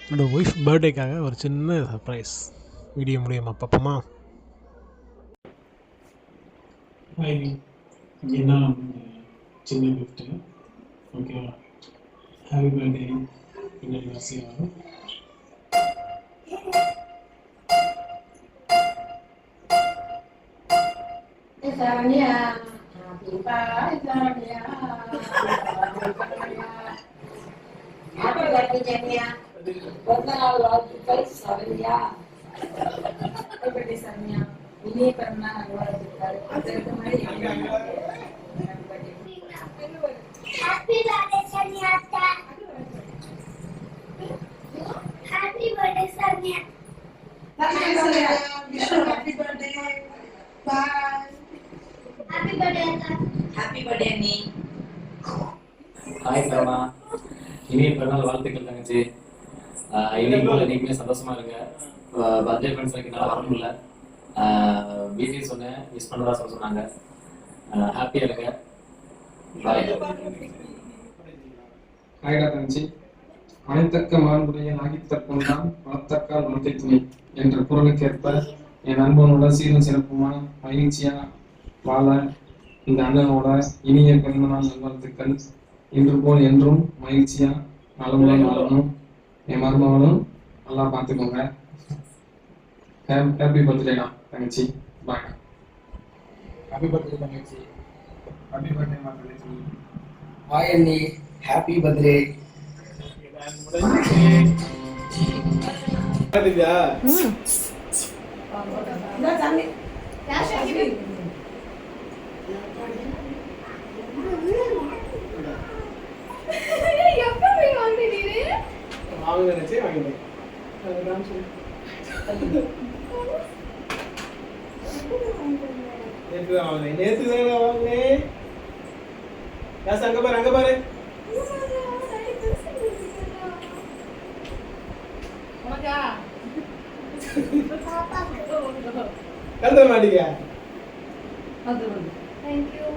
என்னோடய ஒய்ஃப் பர்த்டேக்காக ஒரு சின்ன சர்ப்ரைஸ் வீடியோ மூலியமாக பார்ப்போமா? இதுதான் சின்ன கிஃப்ட்டு. ஓகேவா? ஹாப்பி பர்த்டே பின்னாடி வரிசையாக வரும். Saranya, kita saranya, apa lagi jadinya? Benar kita saranya, saranya. Ini pernah luar biasa. Ada kemarin yang Happy birthday Sanyata. Happy birthday Sanya. Happy birthday. Bye. Happy birthday Ata. Happy birthday Annie. Hi Saravana, இனிய பிறநாள் வாழ்த்துக்கள் தங்கச்சி. இன்னைக்கு போல நீங்களுமே சந்தோஷமா இருங்க. Birthday friends எனக்கு என்னால் வர முடியல, பிஸி சொன்னேன், மிஸ் பண்ணதா சொன்னாங்க. ஹாப்பியாக இருங்க. பாய். ஹாய்டா தங்கச்சி. அனைத்தக்க மாண்புடைய நாகித்தற்கொண்டான் வளர்த்தக்கால் வளர்த்தை துணை என்ற குரலுக்கேற்ப என் நண்பனோட சீரும் சிறப்புமான மகிழ்ச்சியா வாழ இந்த அண்ணனோட இனிய பிறந்தநாள் நல்வாழ்த்துக்கள். இன்று போல் என்றும் மகிழ்ச்சியா நலமுடன் வாழணும். என் மருமகனும் நல்லா பார்த்துக்கோங்க. ஹாப்பி பர்த்டேடா தங்கச்சி. பாய். ஹாப்பி பர்த்டே தங்கச்சி. ஹாப்பி பர்த்டே தங்கச்சி. ஹாய் அண்ணி, ஹாப்பி பர்த்டே. அங்க பாரு கழுத மாட்டீங்க. Thank you.